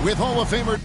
with Hall of Famer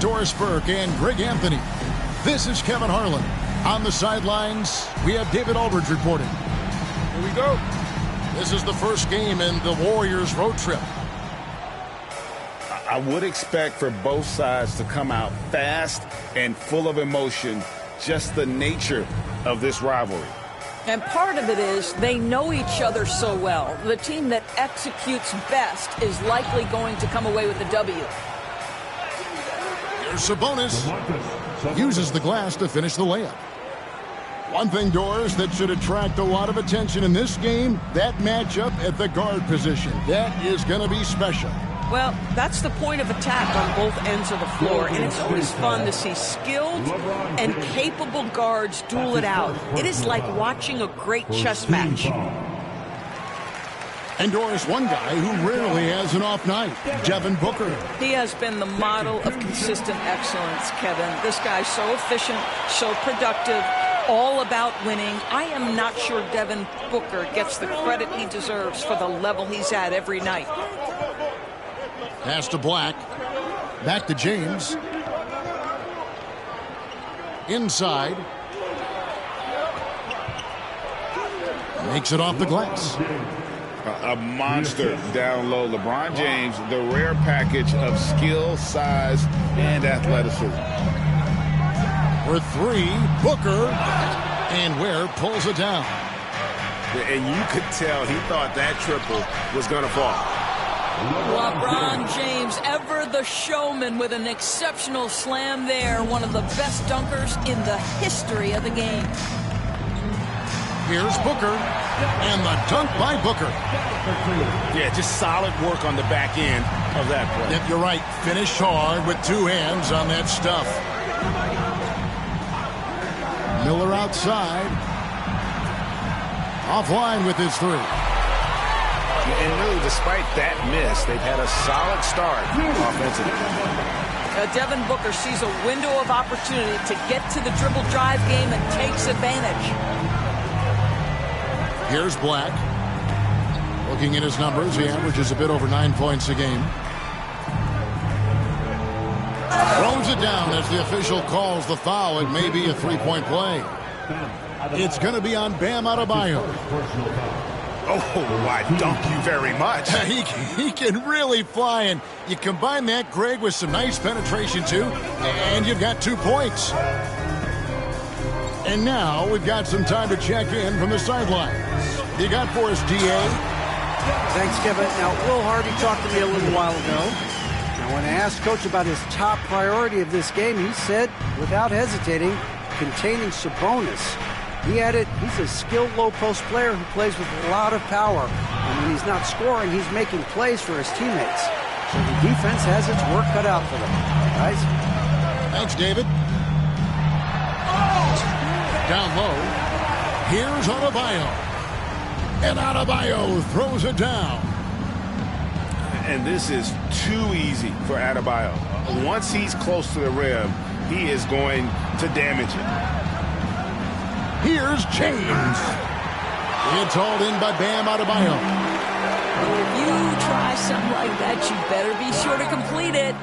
Doris Burke and Greg Anthony. This is Kevin Harlan. On the sidelines, we have David Aldridge reporting. Here we go. This is the first game in the Warriors road trip. I would expect for both sides to come out fast and full of emotion, just the nature of this rivalry. And part of it is they know each other so well. The team that executes best is likely going to come away with the W. Here's Sabonis. Uses the glass to finish the layup. One thing, Doris, that should attract a lot of attention in this game, that matchup at the guard position. That is going to be special. Well, that's the point of attack on both ends of the floor, and it's always fun to see skilled and capable guards duel it out. It is like watching a great chess match. And Doris, one guy who rarely has an off night, Devin Booker. He has been the model of consistent excellence, Kevin. This guy's so efficient, so productive, all about winning. I am not sure Devin Booker gets the credit he deserves for the level he's at every night. Pass to Black. Back to James. Inside. Makes it off the glass. A monster down low. LeBron James, the rare package of skill, size, and athleticism. For three, Booker. And Ware pulls it down. And you could tell he thought that triple was going to fall. LeBron James, ever the showman, with an exceptional slam there. One of the best dunkers in the history of the game. Here's Booker, and the dunk by Booker. Yeah, just solid work on the back end of that play. Yep, you're right. Finished hard with two hands on that stuff. Miller outside. Offline with his three. And really, despite that miss, they've had a solid start offensively. Devin Booker sees a window of opportunity to get to the dribble drive game and takes advantage. Here's Black. Looking at his numbers, he averages a bit over 9 points a game. Throws it down as the official calls the foul. It may be a three-point play. It's going to be on Bam Adebayo. Oh, I dunk you very much. He can really fly, and you combine that, Greg, with some nice penetration, too, and you've got 2 points. And now we've got some time to check in from the sidelines. You got for us, DA? Thanks, Kevin. Now, Will Hardy talked to me a little while ago. Now, when I asked Coach about his top priority of this game, he said, without hesitating, containing Sabonis. He added, he's a skilled low-post player who plays with a lot of power. And when he's not scoring, he's making plays for his teammates. So the defense has its work cut out for them. Guys? Thanks, David. Down low. Here's Adebayo. And Adebayo throws it down. And this is too easy for Adebayo. Once he's close to the rim, he is going to damage it. Here's James. It's hauled in by Bam Adebayo. If you try something like that, you better be sure to complete it.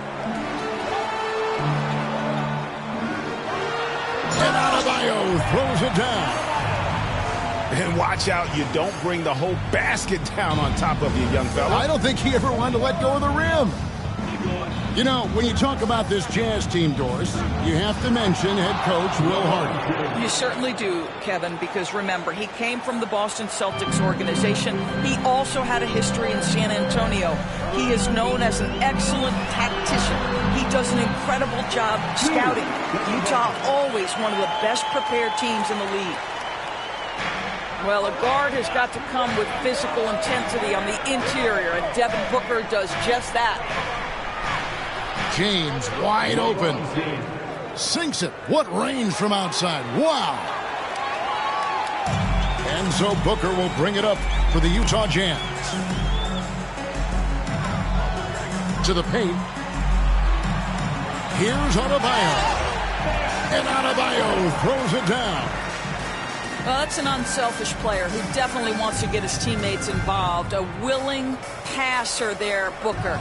And Adebayo throws it down. And watch out, you don't bring the whole basket down on top of you, young fella. I don't think he ever wanted to let go of the rim. You know, when you talk about this Jazz team, Doris, you have to mention head coach Will Hardy. You certainly do, Kevin, because remember, he came from the Boston Celtics organization. He also had a history in San Antonio. He is known as an excellent tactician. He does an incredible job scouting. Utah always one of the best prepared teams in the league. Well, a guard has got to come with physical intensity on the interior, and Devin Booker does just that. James wide open. Sinks it. What range from outside. Wow. And so Booker will bring it up for the Utah Jazz. To the paint. Here's Adebayo. And Adebayo throws it down. Well, that's an unselfish player who definitely wants to get his teammates involved. A willing passer there, Booker.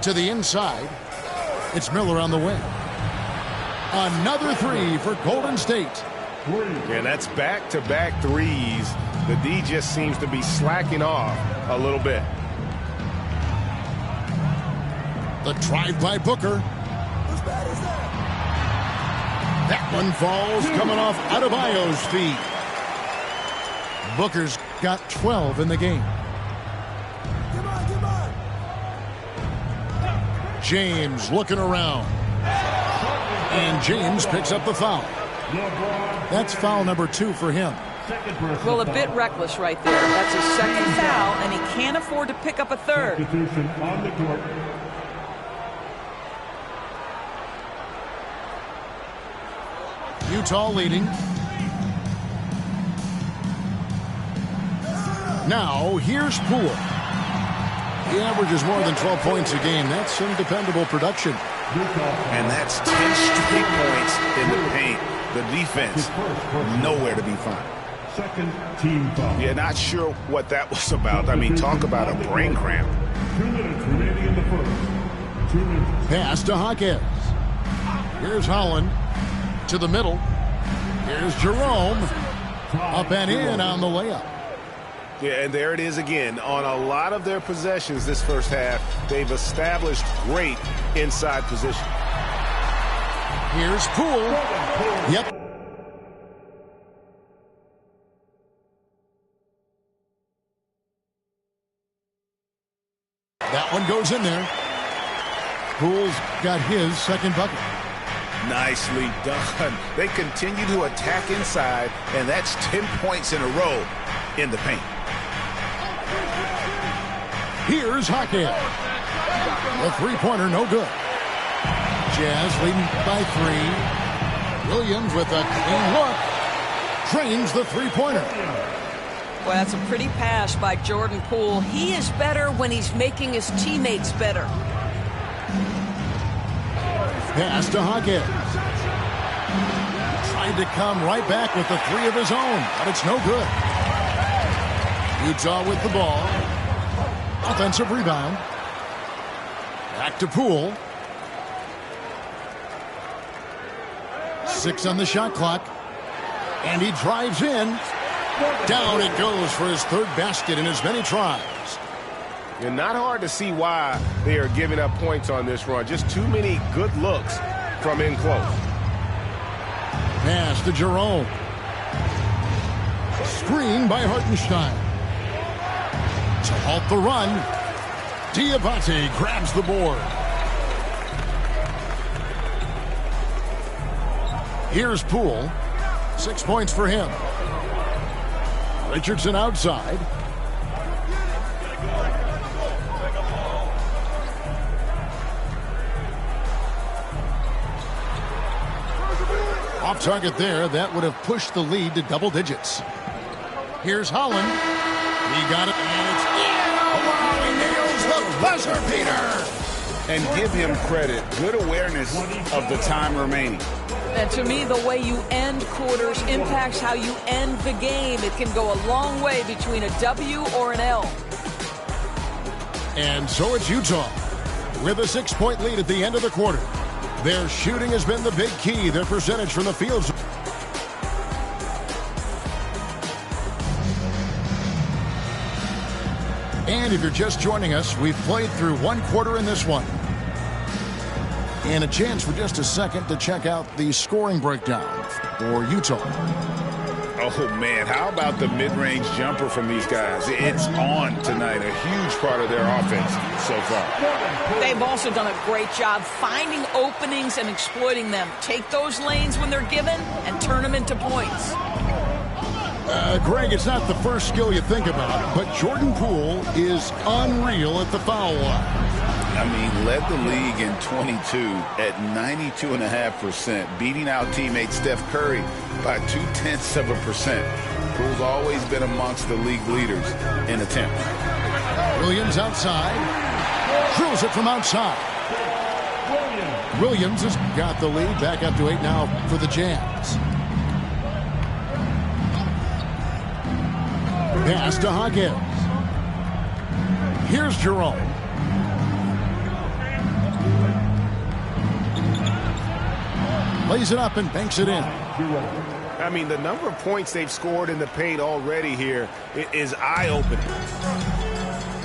To the inside. It's Miller on the wing. Another three for Golden State. And that's back-to-back threes. The D just seems to be slacking off a little bit. The drive by Booker. That one falls coming off Adebayo's feet. Booker's got 12 in the game. James looking around. And James picks up the foul. That's foul number 2 for him. Well, a bit reckless right there. That's his second foul, and he can't afford to pick up a third. Utah leading. Now, here's Poole. He averages more than 12 points a game. That's some dependable production. And that's 10 straight points in the paint. The defense, nowhere to be found. Second team foul. Yeah, not sure what that was about. I mean, talk about a brain cramp. 2 minutes remaining in the first. 2 minutes. Pass to Hawkins. Here's Holland. To the middle. Here's Jerome. Up and in on the layup. Yeah, and there it is again. On a lot of their possessions this first half, they've established great inside position. Here's Poole. Yep. That one goes in there. Poole's got his second bucket. Nicely done. They continue to attack inside, and that's 10 points in a row in the paint. Here's Hawkins. The three-pointer, no good. Jazz leading by 3. Williams with a clean look. Drains the three-pointer. Well, that's a pretty pass by Jordan Poole. He is better when he's making his teammates better. Pass to Hawkins. Tried to come right back with the 3 of his own, but it's no good. Utah with the ball. Offensive rebound. Back to Poole. 6 on the shot clock. And he drives in. Down it goes for his 3rd basket in as many tries. And not hard to see why they are giving up points on this run. Just too many good looks from in close. Pass to Jerome. Screen by Hartenstein. To halt the run, Diabate grabs the board. Here's Poole. 6 points for him. Richardson outside. Off target there. That would have pushed the lead to double digits. Here's Holland. He got it, and it's in. Oh, wow, he nails the buzzer beater. And give him credit. Good awareness of the time remaining. And to me, the way you end quarters impacts how you end the game. It can go a long way between a W or an L. And so it's Utah with a 6-point lead at the end of the quarter. Their shooting has been the big key. Their percentage from the field. And if you're just joining us, we've played through one quarter in this one. And a chance for just a second to check out the scoring breakdown for Utah. Oh, man, how about the mid-range jumper from these guys? It's on tonight, a huge part of their offense so far. They've also done a great job finding openings and exploiting them. Take those lanes when they're given and turn them into points. Greg, it's not the first skill you think about, but Jordan Poole is unreal at the foul line. I mean, led the league in 22 at 92.5%, beating out teammate Steph Curry by 0.2%. Poole's always been amongst the league leaders in attempts. Williams outside. Drills it from outside. Williams has got the lead back up to 8 now for the Jazz. Pass to Hawkins. Here's Jerome. Lays it up and banks it in. I mean, the number of points they've scored in the paint already here is eye-opening.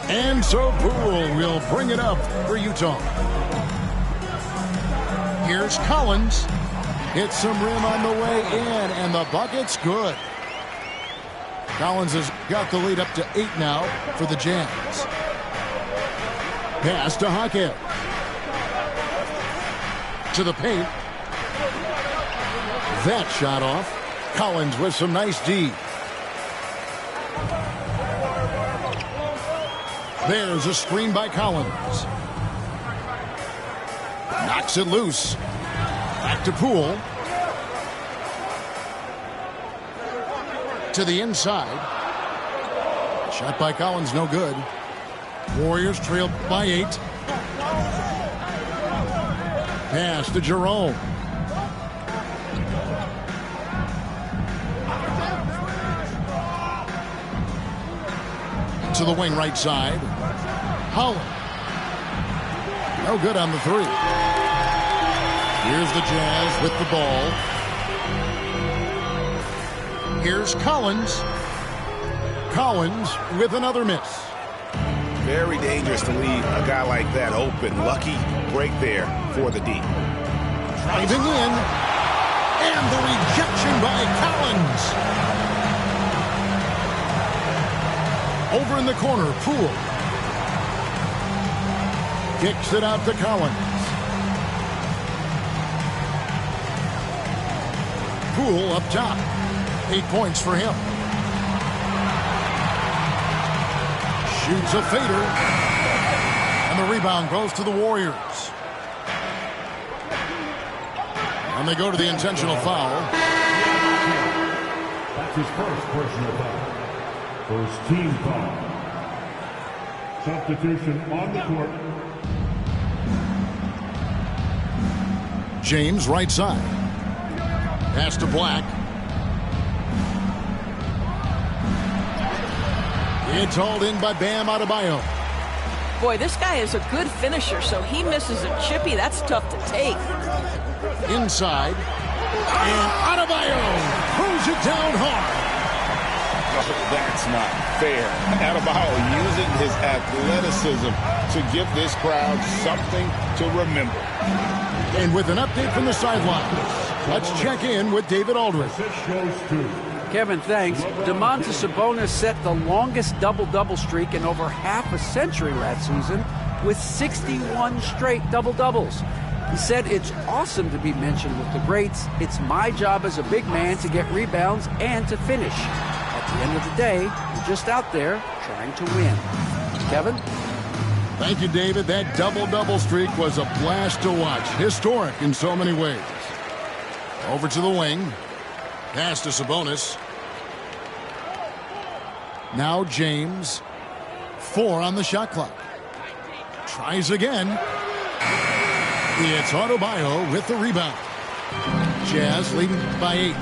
And so Poole will bring it up for Utah. Here's Collins. Hits some rim on the way in, and the bucket's good. Collins has got the lead up to 8 now for the Jazz. Pass to Hawkins. To the paint. That shot off. Collins with some nice D. There's a screen by Collins. Knocks it loose. Back to Poole. To the inside. Shot by Collins, no good. Warriors trailed by 8. Pass to Jerome. To the wing right side. Holland. No good on the 3. Here's the Jazz with the ball. Here's Collins. Collins with another miss. Very dangerous to leave a guy like that open. Lucky break there for the D. Driving in. And the rejection by Collins. Over in the corner, Poole. Kicks it out to Collins. Poole up top. 8 points for him. Shoots a fader. And the rebound goes to the Warriors. And they go to the intentional foul. That's his first personal foul. First team foul. Substitution on the court. James right side. Pass to Black. It's hauled in by Bam Adebayo. Boy, this guy is a good finisher, so he misses a chippy. That's tough to take. Inside. And Adebayo throws it down hard. Oh, that's not fair. Adebayo using his athleticism to give this crowd something to remember. And with an update from the sidelines, let's check in with David Aldridge. Kevin, thanks. Domantas Sabonis set the longest double-double streak in over half a century last season with 61 straight double-doubles. He said, "It's awesome to be mentioned with the greats. It's my job as a big man to get rebounds and to finish. At the end of the day, we're just out there trying to win." Kevin? Thank you, David. That double-double streak was a blast to watch. Historic in so many ways. Over to the wing. Pass to Sabonis. Now James. 4 on the shot clock. Tries again. It's Adebayo with the rebound. Jazz leading by 8.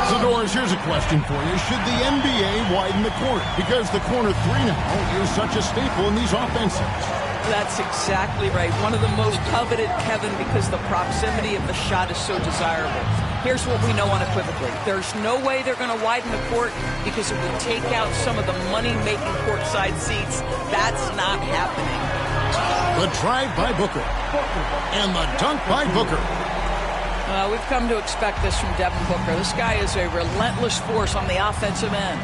Zadores, here's a question for you. Should the NBA widen the court? Because the corner 3 now is such a staple in these offenses. That's exactly right. One of the most coveted, Kevin, because the proximity of the shot is so desirable. Here's what we know unequivocally. There's no way they're going to widen the court because it would take out some of the money-making courtside seats. That's not happening. The drive by Booker. And the dunk by Booker. We've come to expect this from Devin Booker. This guy is a relentless force on the offensive end.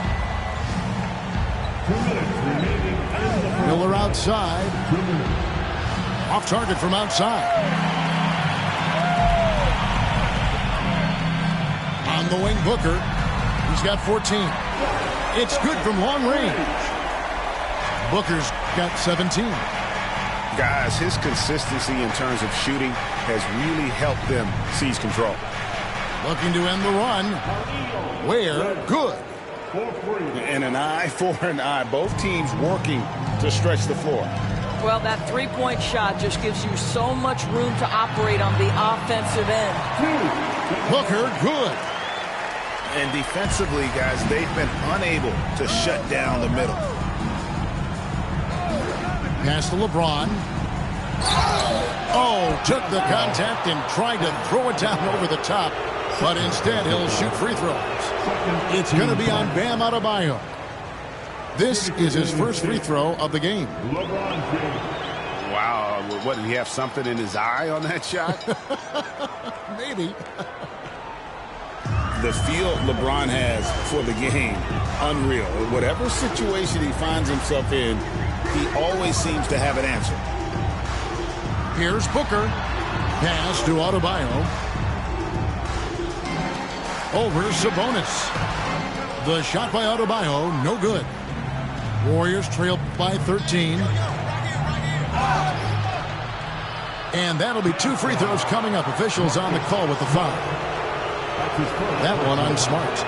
2 minutes remaining in the first. Miller outside. 2 minutes. Off target from outside. On the wing, Booker. He's got 14. It's good from long range. Booker's got 17. Guys, his consistency in terms of shooting has really helped them seize control. Looking to end the run. Where? Good. And an eye for an eye. Both teams working to stretch the floor. Well, that three-point shot just gives you so much room to operate on the offensive end. Booker, good. And defensively, guys, they've been unable to shut down the middle. Pass to LeBron. Oh, took the contact and tried to throw it down over the top. But instead, he'll shoot free throws. It's going to be on Bam Adebayo. This is his first free throw of the game. Wow. What, did he have something in his eye on that shot? Maybe. The feel LeBron has for the game, unreal. Whatever situation he finds himself in, he always seems to have an answer. Here's Booker. Pass to Adebayo. Over Sabonis. The shot by Adebayo, no good. Warriors trail by 13. And that'll be 2 free throws coming up. Officials on the call with the foul. That one on Smart.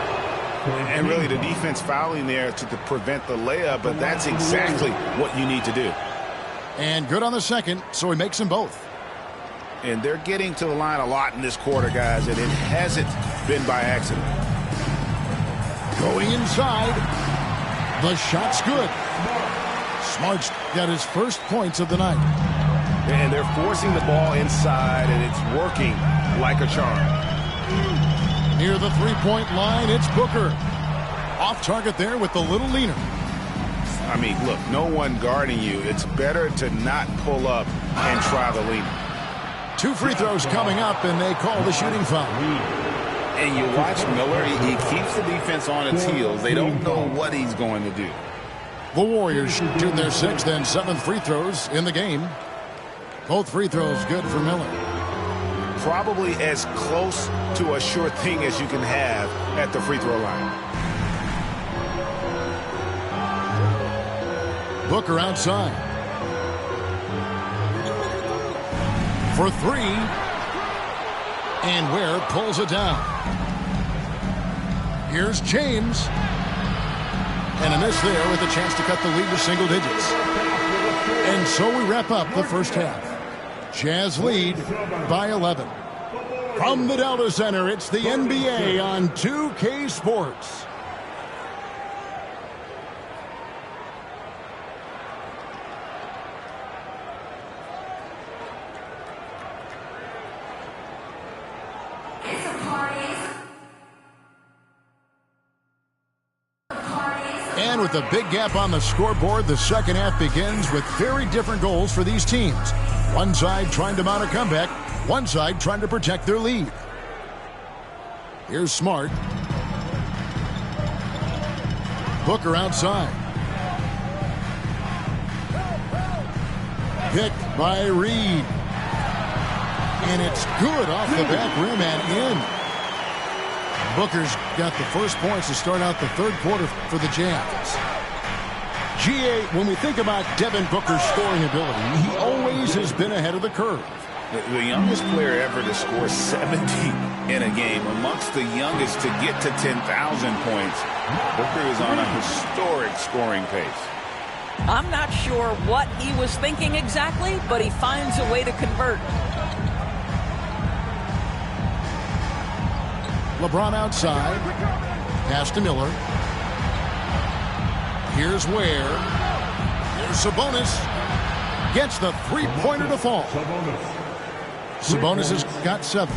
And really the defense fouling there to prevent the layup, but that's exactly what you need to do. And good on the second, so he makes them both. And they're getting to the line a lot in this quarter, guys, and it hasn't been by accident. Going inside. The shot's good. Smart's got his first points of the night. And they're forcing the ball inside, and it's working like a charm. Near the three-point line, it's Booker. Off target there with the little leaner. I mean, look, no one guarding you. It's better to not pull up and try the leaner. 2 free throws coming up, and they call the shooting foul. And you watch Miller, he keeps the defense on its heels. They don't know what he's going to do. The Warriors shooting their 6th and 7th free throws in the game. Both free throws good for Miller. Probably as close to a sure thing as you can have at the free throw line. Booker outside. For 3. And Ware pulls it down. Here's James. And a miss there with a chance to cut the lead to single digits. And so we wrap up the first half. Jazz lead by 11. From the Delta Center, it's the NBA on 2K Sports. And with a big gap on the scoreboard, the second half begins with very different goals for these teams. One side trying to mount a comeback, one side trying to protect their lead. Here's Smart. Booker outside. Picked by Reed. And it's good off the back rim and in. Booker's got the first points to start out the third quarter for the Jazz. GA, when we think about Devin Booker's scoring ability, he always has been ahead of the curve. The youngest player ever to score 70 in a game, amongst the youngest to get to 10,000 points. Booker is on a historic scoring pace. I'm not sure what he was thinking exactly, but he finds a way to convert. LeBron outside. Pass to Miller. Here's Ware. Here's Sabonis. Gets the three-pointer to fall. Sabonis has got 7.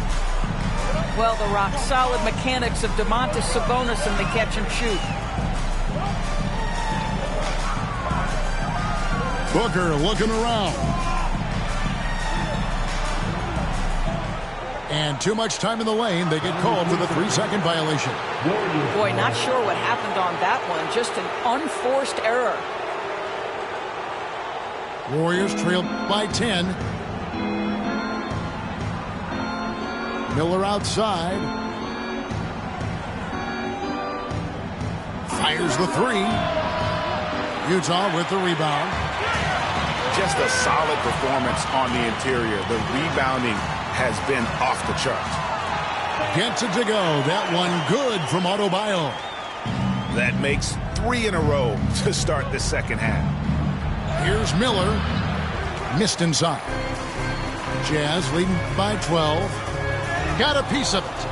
Well, the rock-solid mechanics of Domantas Sabonis in the catch and shoot. Booker looking around. And too much time in the lane. They get called for the 3-second violation. Boy, not sure what happened on that one. Just an unforced error. Warriors trail by 10. Miller outside. Fires the 3. Utah with the rebound. Just a solid performance on the interior. The rebounding has been off the charts. Gets it to go. That one good from Adebayo. That makes 3 in a row to start the second half. Here's Miller. Missed inside. Jazz leading by 12. Got a piece of it.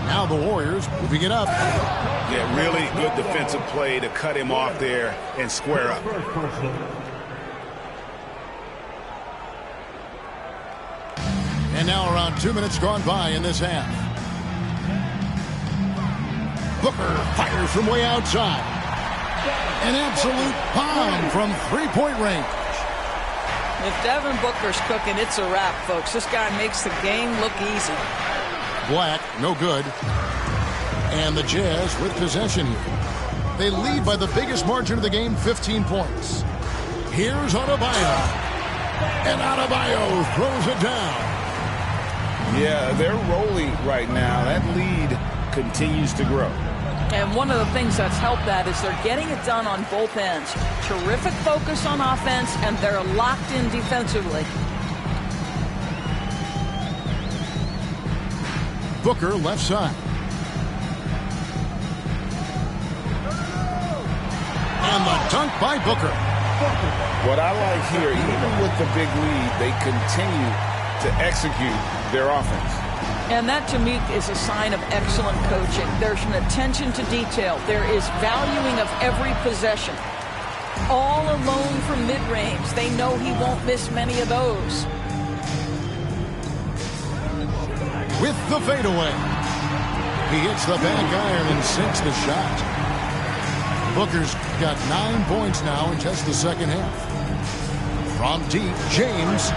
Now the Warriors moving it up. Yeah, really good defensive play to cut him off there and square up. And now around 2 minutes gone by in this half. Booker fires from way outside. An absolute bomb from three-point range. If Devin Booker's cooking, it's a wrap, folks. This guy makes the game look easy. Black, no good. And the Jazz with possession here. They lead by the biggest margin of the game, 15 points. Here's Adebayo. And Adebayo throws it down. Yeah, they're rolling right now. That lead continues to grow. And one of the things that's helped that is they're getting it done on both ends. Terrific focus on offense, and they're locked in defensively. Booker left side. And the dunk by Booker. What I like here, even with the big lead, they continue to execute their offense. And that, to me, is a sign of excellent coaching. There's an attention to detail. There is valuing of every possession. All alone from mid-range. They know he won't miss many of those. With the fadeaway. He hits the back iron and sinks the shot. Booker's got 9 points now in just the second half. From deep, James.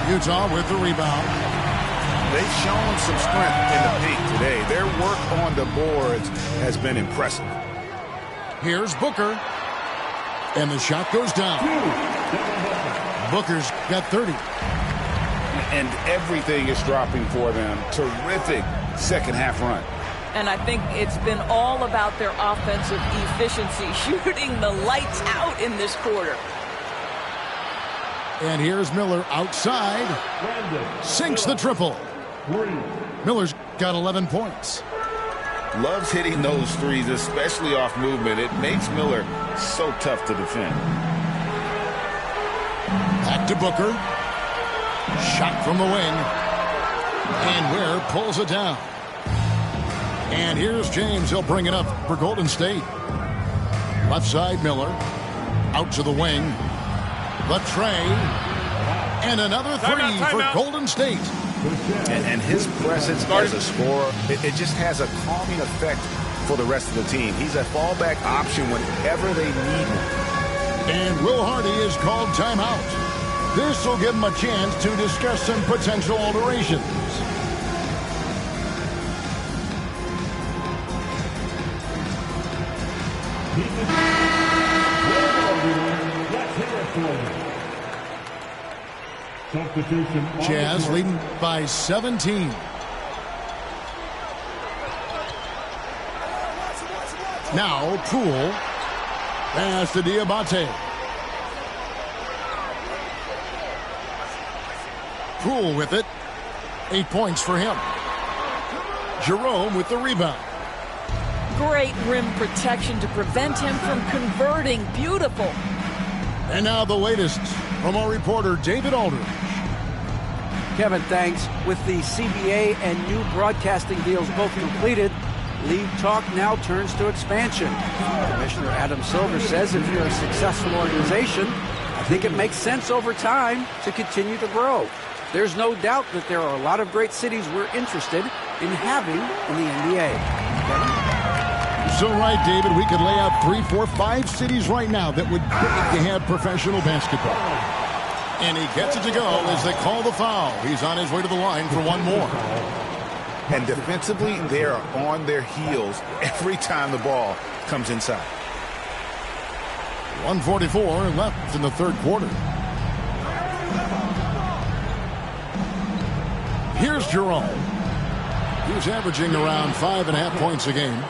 Utah with the rebound. They've shown some strength in the paint today. Their work on the boards has been impressive. Here's Booker. And the shot goes down. Booker's got 30. And everything is dropping for them. Terrific second half run. And I think it's been all about their offensive efficiency, shooting the lights out in this quarter. And here's Miller outside. Sinks the triple. Miller's got 11 points. Loves hitting those threes, especially off movement. It makes Miller so tough to defend. Back to Booker. Shot from the wing. And Ware pulls it down. And here's James. He'll bring it up for Golden State. Left side, Miller. Out to the wing. The tray. And another three for Golden State. And his presence as a scorer, it just has a calming effect for the rest of the team. He's a fallback option whenever they need him. And Will Hardy is called timeout. This will give him a chance to discuss some potential alterations. Jazz leading by 17. Now Poole. Pass to Diabate. Poole with it. 8 points for him. Jerome with the rebound. Great rim protection to prevent him from converting. Beautiful. And now the latest from our reporter, David Aldridge. Kevin, thanks. With the CBA and new broadcasting deals both completed, league talk now turns to expansion. Commissioner Adam Silver says if you're a successful organization, I think it makes sense over time to continue to grow. There's no doubt that there are a lot of great cities we're interested in having in the NBA. Kevin? So right, David, we could lay out 3, 4, 5 cities right now that would beg to have professional basketball. And he gets it to go as they call the foul. He's on his way to the line for one more. And defensively, they are on their heels every time the ball comes inside. 1:44 left in the third quarter. Here's Jerome. He's averaging around 5.5 points a game.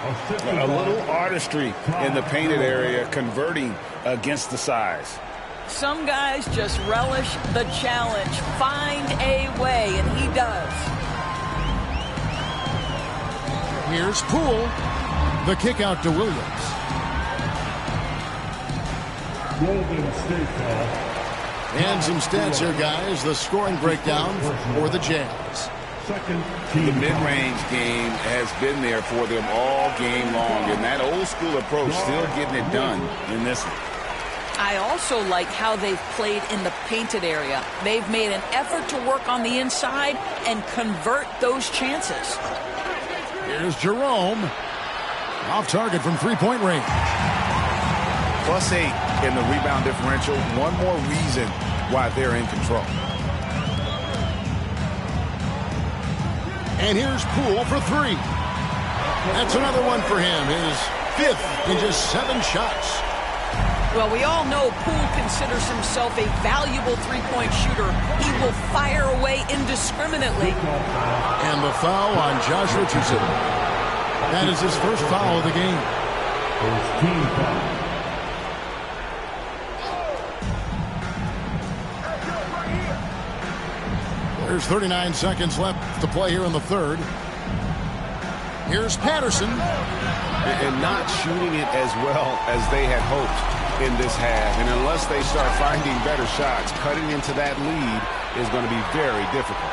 A little artistry in the painted area, converting against the size. Some guys just relish the challenge. Find a way, and he does. Here's Poole. The kick out to Williams. Golden State foul. And some stats here, guys. The scoring breakdown for the Jazz. Second The team. mid-range game has been there for them all game long, and that old-school approach still getting it done in this one. I also like how they've played in the painted area. They've made an effort to work on the inside and convert those chances. Here's Jerome. Off target from three-point range. +8 in the rebound differential. One more reason why they're in control. And here's Poole for 3. That's another one for him. His 5th in just 7 shots. Well, we all know Poole considers himself a valuable three-point shooter. He will fire away indiscriminately. And the foul on Josh Richardson. That is his first foul of the game. First team foul. There's 39 seconds left to play here in the third. Here's Patterson. And not shooting it as well as they had hoped in this half. And unless they start finding better shots, cutting into that lead is going to be very difficult.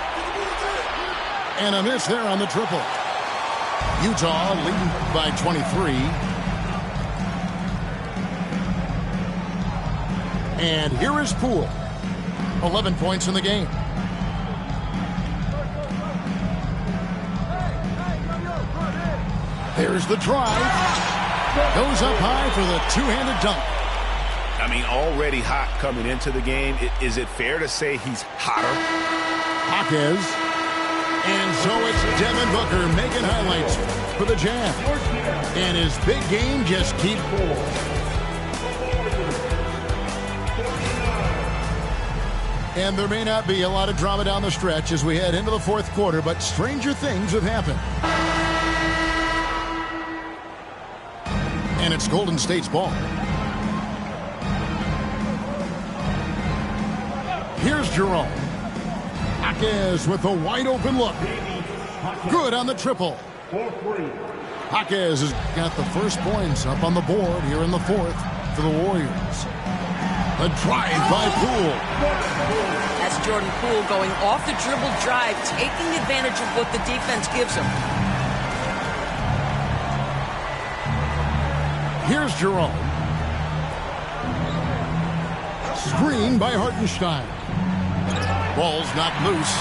And a miss there on the triple. Utah leading by 23. And here is Poole. 11 points in the game. There's the drive. Goes up high for the two-handed dunk. I mean, already hot coming into the game. Is it fair to say he's hotter? Jaquez. And so it's Devin Booker making highlights for the Jazz. And his big game just keeps going. And there may not be a lot of drama down the stretch as we head into the fourth quarter, but stranger things have happened. And it's Golden State's ball. Here's Jerome. Jaquez with a wide open look. Good on the triple. Jaquez has got the first points up on the board here in the fourth for the Warriors. A drive by Poole. That's Jordan Poole going off the dribble drive, taking advantage of what the defense gives him. Here's Jerome. Screen by Hartenstein. Ball's not loose.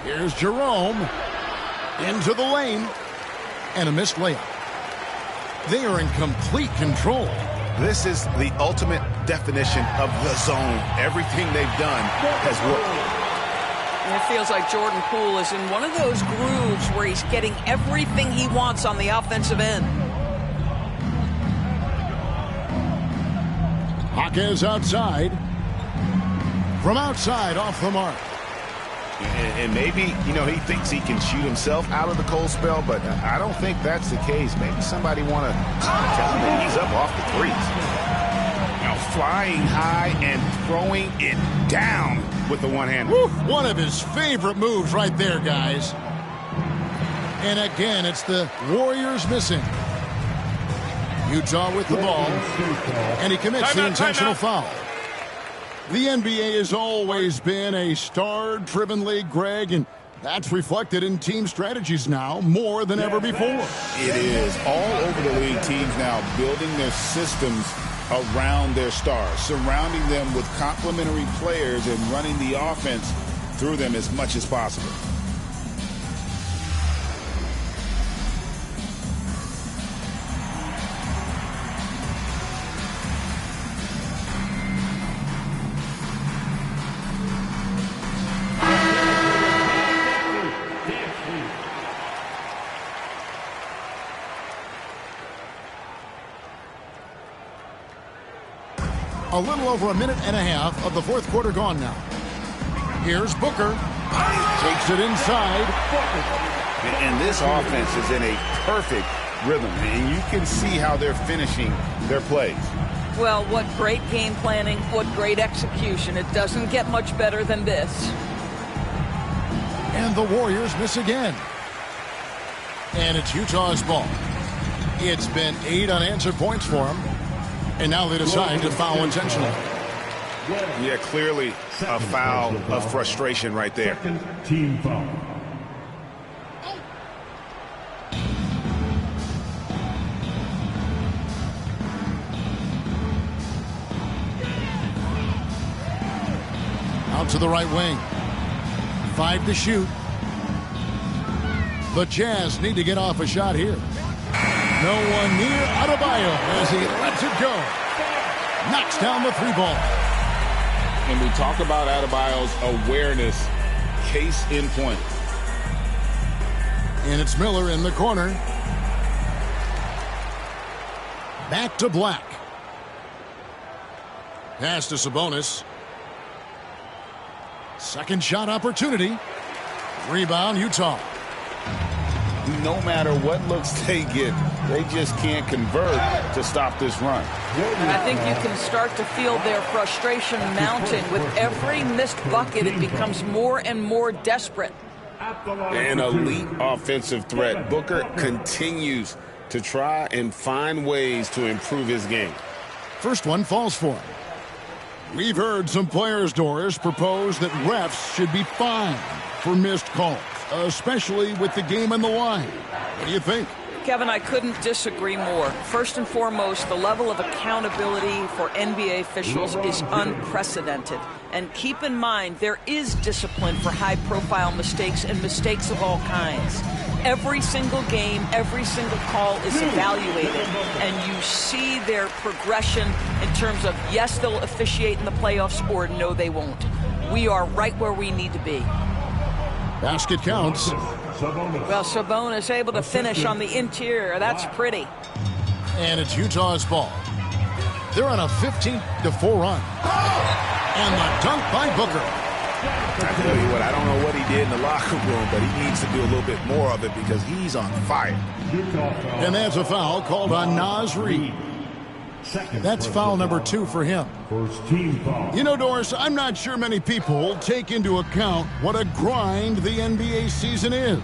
Here's Jerome. Into the lane. And a missed layup. They are in complete control. This is the ultimate definition of the zone. Everything they've done has worked. And it feels like Jordan Poole is in one of those grooves where he's getting everything he wants on the offensive end. Jaquez outside. From outside, off the mark. And maybe, he thinks he can shoot himself out of the cold spell, but I don't think that's the case. Maybe somebody want to tell him that he's up off the threes. Now flying high and throwing it down with the one-hander. One of his favorite moves right there, guys. And again, it's the Warriors missing. Utah with the ball. And he commits the intentional foul. The NBA has always been a star-driven league, Greg, and that's reflected in team strategies now more than ever before. It is. All over the league, teams now building their systems around their stars, surrounding them with complementary players and running the offense through them as much as possible. A little over a minute and a half of the fourth quarter gone now. Here's Booker. Takes it inside. And this offense is in a perfect rhythm, and you can see how they're finishing their plays. Well, what great game planning, what great execution. It doesn't get much better than this. And the Warriors miss again. And it's Utah's ball. It's been 8 unanswered points for them. And now they decide to foul intentionally. Yeah, clearly a foul of frustration right there. Team foul. Out to the right wing. 5 to shoot. The Jazz need to get off a shot here. No one near Adebayo as he lets it go. Knocks down the 3-ball. And we talk about Adebayo's awareness, case in point. And it's Miller in the corner. Back to Black. Pass to Sabonis. Second shot opportunity. Rebound, Utah. No matter what looks they get, they just can't convert to stop this run. I think you can start to feel their frustration mounting. With every missed bucket, it becomes more and more desperate. An elite offensive threat. Booker continues to try and find ways to improve his game. First one falls for him. We've heard some players, Doris, propose that refs should be fined for missed calls, especially with the game on the line. What do you think? Kevin, I couldn't disagree more. First and foremost, the level of accountability for NBA officials is unprecedented. And keep in mind, there is discipline for high-profile mistakes and mistakes of all kinds. Every single game, every single call is evaluated, and you see their progression in terms of, yes, they'll officiate in the playoffs, or no, they won't. We are right where we need to be. Basket counts. Well, Sabonis able to finish on the interior. That's pretty. And it's Utah's ball. They're on a 15-4 run. And the dunk by Booker. I tell you what, I don't know what he did in the locker room, but he needs to do a little bit more of it because he's on fire. And that's a foul called on Naz Reid. That's foul number 2 for him. First team foul. You know, Doris, I'm not sure many people take into account what a grind the NBA season is.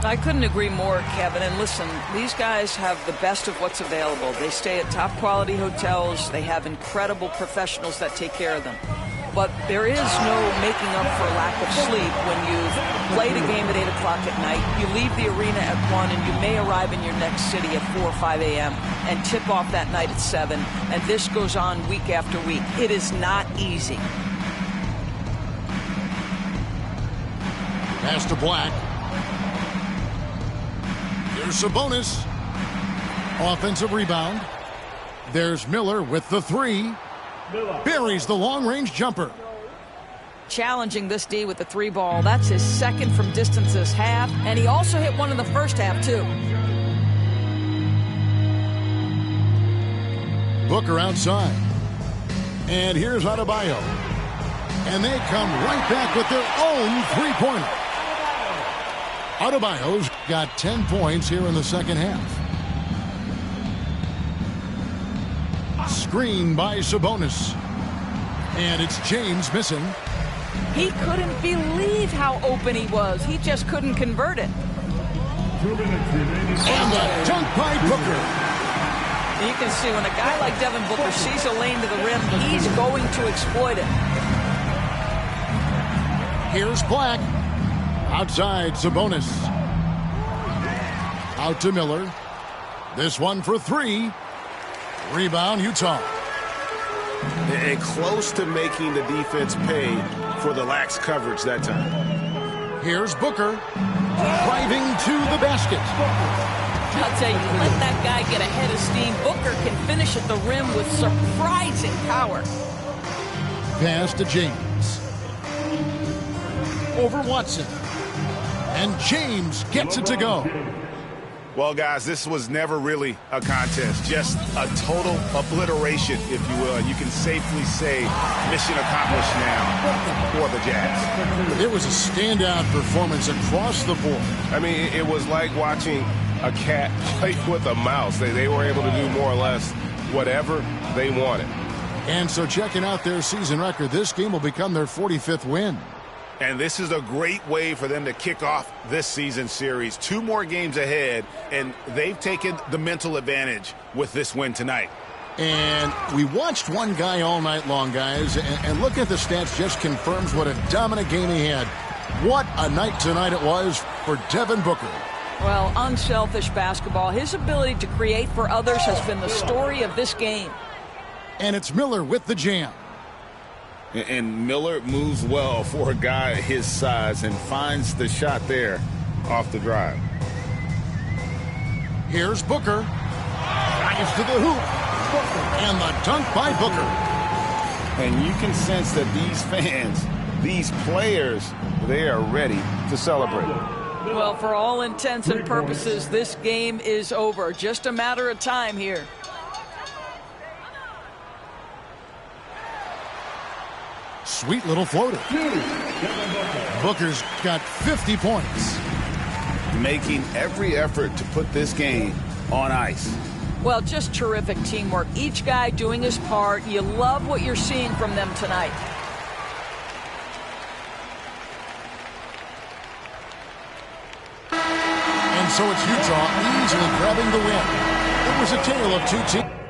I couldn't agree more, Kevin. And listen, these guys have the best of what's available. They stay at top-quality hotels. They have incredible professionals that take care of them. But there is no making up for lack of sleep when you've played a game at 8 o'clock at night, you leave the arena at 1, and you may arrive in your next city at 4 or 5 a.m. and tip off that night at 7. And this goes on week after week. It is not easy. Pass to Black. Here's Sabonis. Offensive rebound. There's Miller with the 3. Buries the long-range jumper. Challenging this D with the 3 ball. That's his second from distance this half. And he also hit one in the first half, too. Booker outside. And here's Adebayo. And they come right back with their own 3-pointer. Adebayo's got 10 points here in the second half. Screen by Sabonis. And it's James missing. He couldn't believe how open he was. He just couldn't convert it. 2 minutes remaining. And the dunk by Booker. You can see when a guy like Devin Booker sees a lane to the rim, he's going to exploit it. Here's Black. Outside Sabonis. Out to Miller. This one for three. Rebound Utah. And close to making the defense pay for the lax coverage that time. Here's Booker. Driving to the basket. I'll tell you, let that guy get a head of steam. Booker can finish at the rim with surprising power. Pass to James. Over Watson. And James gets it to go. Well, guys, this was never really a contest. Just a total obliteration, if you will. And you can safely say mission accomplished now for the Jazz. It was a standout performance across the board. I mean, it was like watching a cat play with a mouse. They were able to do more or less whatever they wanted. And so checking out their season record, this game will become their 45th win. And this is a great way for them to kick off this season series. 2 more games ahead, and they've taken the mental advantage with this win tonight. And we watched one guy all night long, guys, and look at the stats just confirms what a dominant game he had. What a night tonight it was for Devin Booker. Well, unselfish basketball. His ability to create for others has been the story of this game. And it's Miller with the jam. And Miller moves well for a guy his size and finds the shot there off the drive. Here's Booker. Drives to the hoop. And the dunk by Booker. And you can sense that these fans, these players, they are ready to celebrate. Well, for all intents and purposes, this game is over. Just a matter of time here. Sweet little floater. Booker's got 50 points. Making every effort to put this game on ice. Well, just terrific teamwork. Each guy doing his part. You love what you're seeing from them tonight. And so it's Utah easily grabbing the win. It was a tale of two teams.